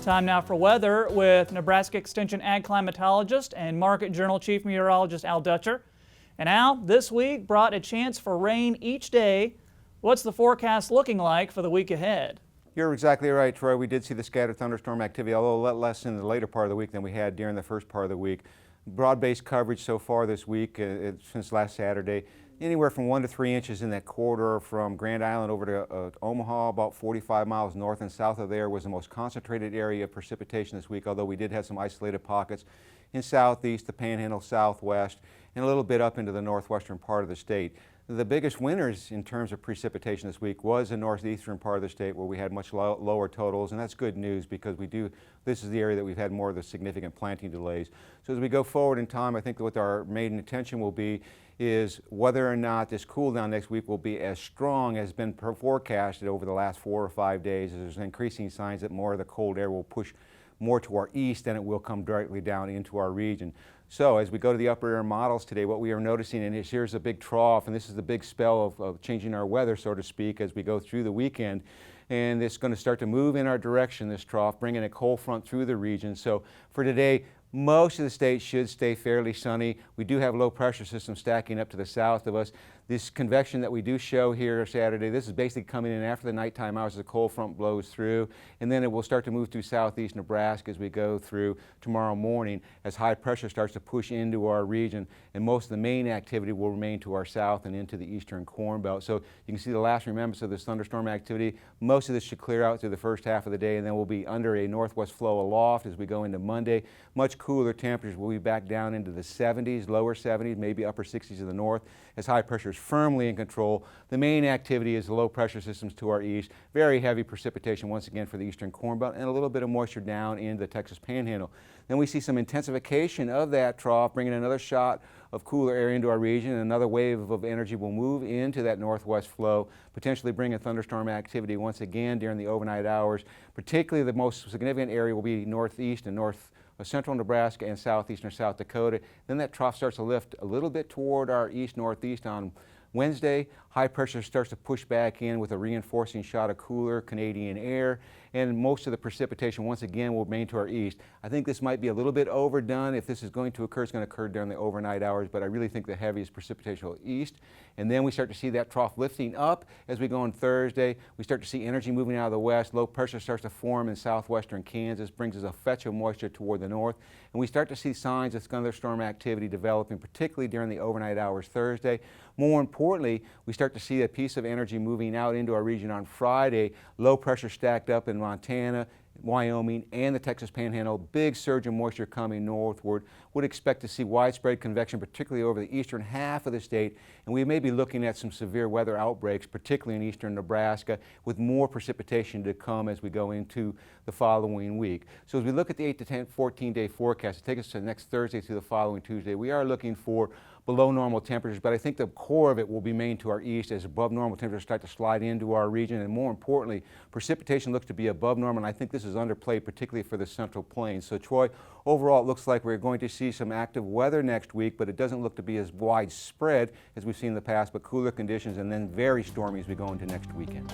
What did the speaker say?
Time now for weather with Nebraska Extension Ag Climatologist and Market Journal Chief Meteorologist Al Dutcher. And Al, this week brought a chance for rain each day. What's the forecast looking like for the week ahead? You're exactly right, Troy. We did see the scattered thunderstorm activity, although a lot less in the later part of the week than we had during the first part of the week. Broad-based coverage so far this week since last Saturday. Anywhere from 1 to 3 inches in that corridor from Grand Island over to Omaha, about 45 miles north and south of there was the most concentrated area of precipitation this week, although we did have some isolated pockets in southeast, the Panhandle, southwest, and a little bit up into the northwestern part of the state. The biggest winners in terms of precipitation this week was the northeastern part of the state where we had much lower totals, and that's good news because this is the area that we've had more of the significant planting delays. So as we go forward in time, I think that what our main attention will be is whether or not this cool down next week will be as strong as been forecasted over the last 4 or 5 days. There's increasing signs that more of the cold air will push more to our east than it will come directly down into our region. So as we go to the upper air models today, what we are noticing, and here's a big trough, and this is the big spell of changing our weather, so to speak, as we go through the weekend. And it's going to start to move in our direction, this trough, bringing a cold front through the region. So for today, most of the state should stay fairly sunny. We do have low pressure systems stacking up to the south of us. This convection that we do show here Saturday, this is basically coming in after the nighttime hours as the cold front blows through, and then it will start to move through southeast Nebraska as we go through tomorrow morning as high pressure starts to push into our region, and most of the main activity will remain to our south and into the eastern Corn Belt. So you can see the last remnants of this thunderstorm activity. Most of this should clear out through the first half of the day, and then we'll be under a northwest flow aloft as we go into Monday. Much cooler temperatures. We'll be back down into the 70s, lower 70s, maybe upper 60s in the north as high pressure is firmly in control. The main activity is the low pressure systems to our east. Very heavy precipitation once again for the eastern Corn Belt and a little bit of moisture down into the Texas Panhandle. Then we see some intensification of that trough, bringing another shot of cooler air into our region, and another wave of energy will move into that northwest flow, potentially bringing thunderstorm activity once again during the overnight hours. Particularly the most significant area will be northeast and central Nebraska and southeastern South Dakota. Then that trough starts to lift a little bit toward our east-northeast on Wednesday. High pressure starts to push back in with a reinforcing shot of cooler Canadian air, and most of the precipitation once again will remain to our east. I think this might be a little bit overdone. If this is going to occur, it's going to occur during the overnight hours, but I really think the heaviest precipitation will east. And then we start to see that trough lifting up as we go on Thursday. We start to see energy moving out of the west. Low pressure starts to form in southwestern Kansas, brings us a fetch of moisture toward the north, and we start to see signs of thunderstorm activity developing, particularly during the overnight hours Thursday. More importantly, we start to see a piece of energy moving out into our region on Friday. Low pressure stacked up in Montana, Wyoming, and the Texas Panhandle. Big surge of moisture coming northward. Would expect to see widespread convection, particularly over the eastern half of the state, and we may be looking at some severe weather outbreaks, particularly in eastern Nebraska, with more precipitation to come as we go into the following week. So as we look at the 8 to 10, 14-day forecast, to take us to next Thursday through the following Tuesday, we are looking for below normal temperatures, but I think the core of it will remain to our east as above normal temperatures start to slide into our region, and more importantly, precipitation looks to be above normal, and I think this is underplayed particularly for the Central Plains. So Troy, overall it looks like we're going to see some active weather next week, but it doesn't look to be as widespread as we've seen in the past, but cooler conditions and then very stormy as we go into next weekend.